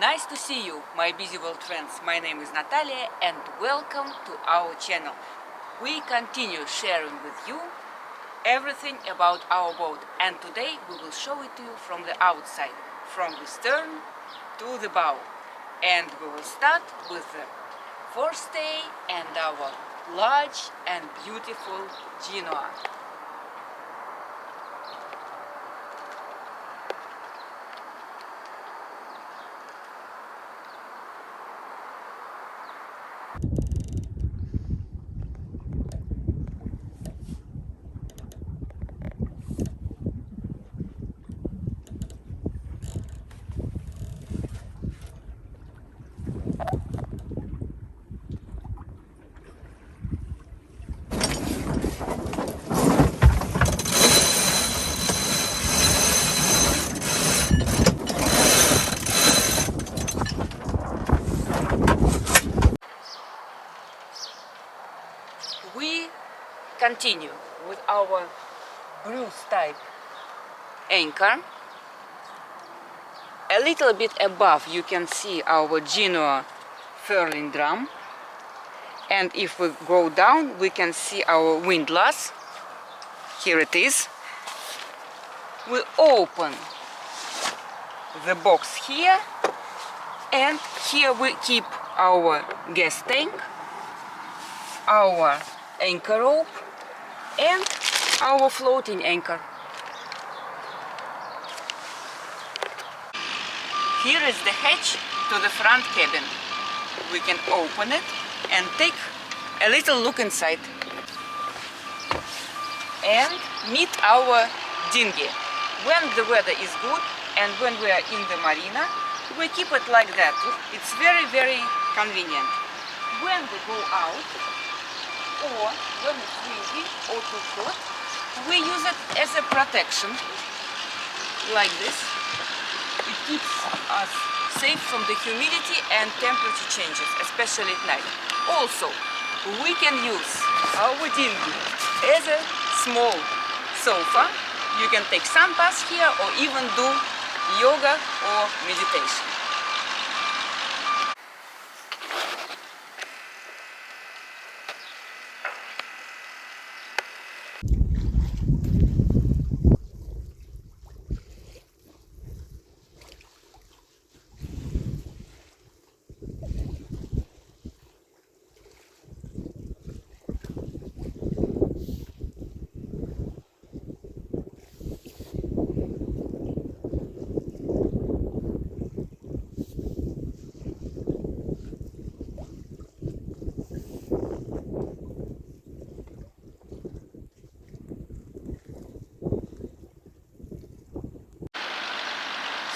Nice to see you, my busy world friends. My name is Nataly and welcome to our channel. We continue sharing with you everything about our boat, and today we will show it to you from the outside, from the stern to the bow. And we will start with the forestay and our large and beautiful Genoa. We continue with our Bruce type anchor. A little bit above you can see our Genoa furling drum, and if we go down we can see our windlass. Here it is. We open the box here, and here we keep our gas tank, our anchor rope and our floating anchor. Here is the hatch to the front cabin. We can open it and take a little look inside and meet our dinghy. When the weather is good and when we are in the marina, we keep it like that. It's very, very convenient. When we go out or when it's windy or too hot, we use it as a protection, like this. It keeps us safe from the humidity and temperature changes, especially at night. Also, we can use our dinghy as a small sofa. You can take sun baths here or even do yoga or meditation.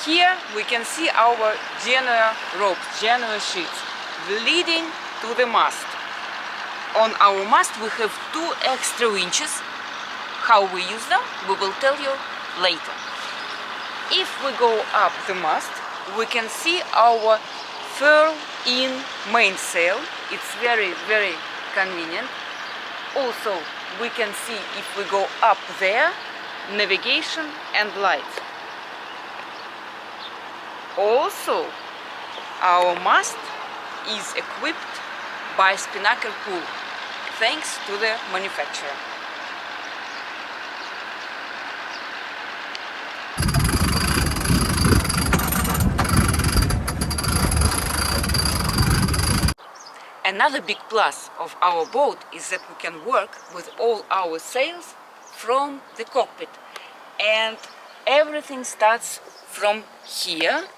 Here we can see our Genoa ropes, Genoa sheets, leading to the mast. On our mast we have 2 extra winches. How we use them, we will tell you later. If we go up the mast, we can see our furl-in mainsail. It's very, very convenient. Also, we can see if we go up there, navigation and lights. Also, our mast is equipped by spinnaker pull, thanks to the manufacturer. Another big plus of our boat is that we can work with all our sails from the cockpit, and everything starts from here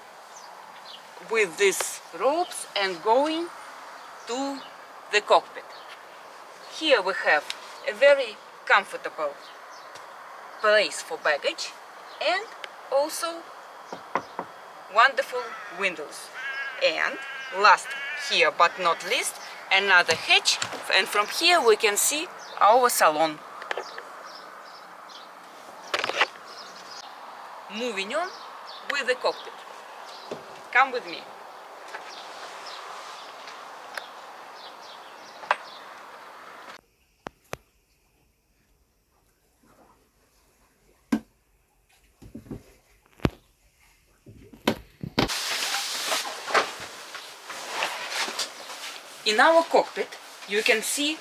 with these ropes and going to the cockpit. Here we have a very comfortable place for baggage and also wonderful windows. And last here but not least, another hatch, and from here we can see our salon. Moving on with the cockpit. Come with me. In our cockpit you can see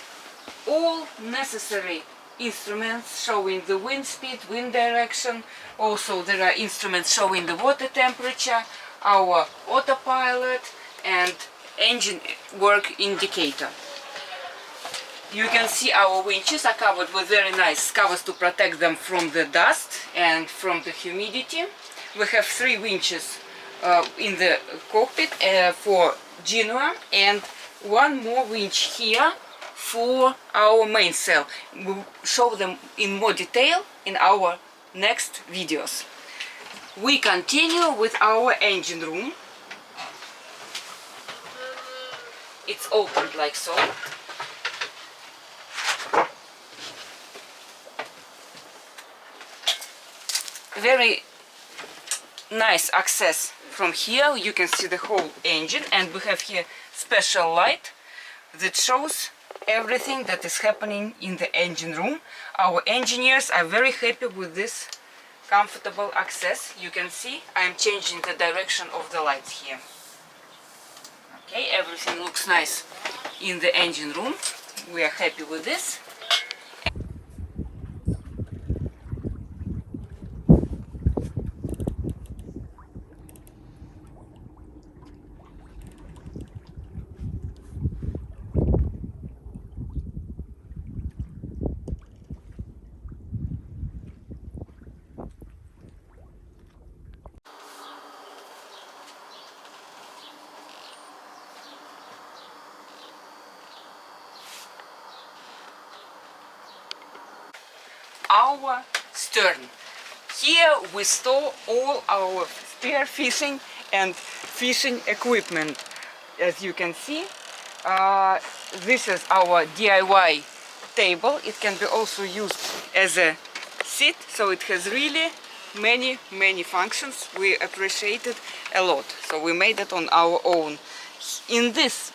all necessary instruments showing the wind speed, wind direction. Also there are instruments showing the water temperature, our autopilot and engine work indicator. You can see our winches are covered with very nice covers to protect them from the dust and from the humidity. We have 3 winches in the cockpit for Genoa and 1 more winch here for our mainsail. We'll show them in more detail in our next videos. We continue with our engine room. It's opened like so. Very nice access from here. You can see the whole engine, and we have here special light that shows everything that is happening in the engine room. Our engineers are very happy with this comfortable access. You can see I'm changing the direction of the lights here. Okay, everything looks nice in the engine room. We are happy with this. Our stern. Here we store all our spear fishing and fishing equipment. As you can see, this is our DIY table. It can be also used as a seat, so it has really many functions. We appreciate it a lot, so we made it on our own. In this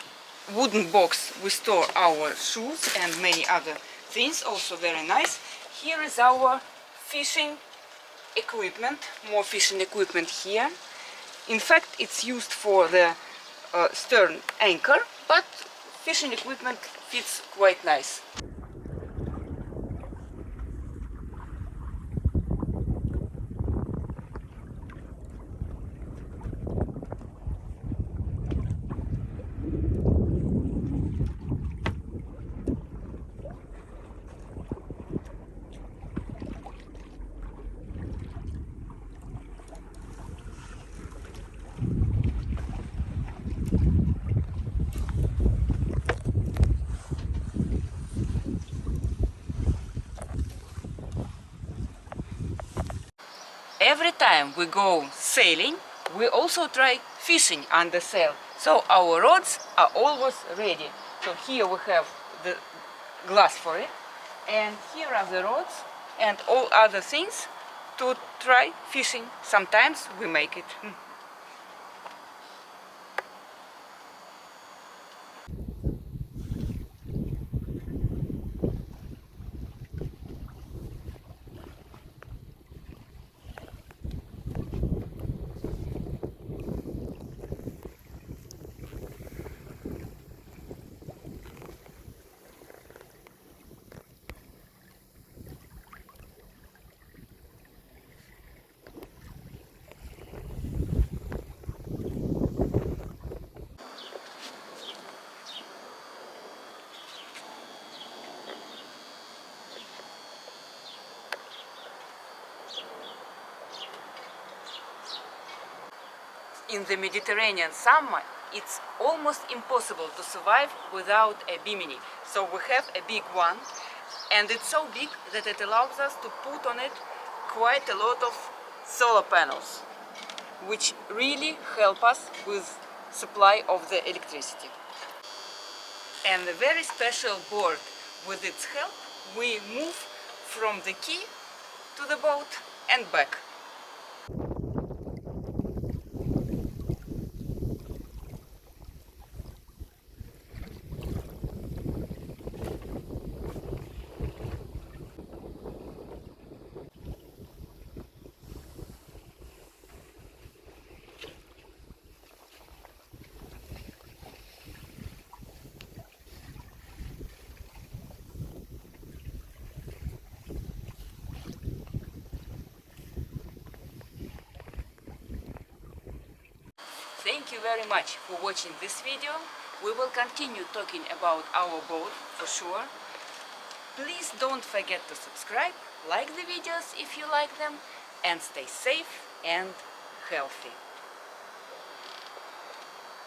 wooden box we store our shoes and many other things, also very nice. Here is our fishing equipment, more fishing equipment here. In fact, it's used for the stern anchor, but fishing equipment fits quite nice. Every time we go sailing, we also try fishing under sail. So our rods are always ready. So here we have the glass for it, and here are the rods and all other things to try fishing. Sometimes we make it. In the Mediterranean summer, it's almost impossible to survive without a bimini. So we have a big one, and it's so big that it allows us to put on it quite a lot of solar panels, which really help us with supply of the electricity. And a very special board. With its help, we move from the quay to the boat and back. Thank you very much for watching this video. We will continue talking about our boat for sure. Please don't forget to subscribe, like the videos if you like them, and stay safe and healthy.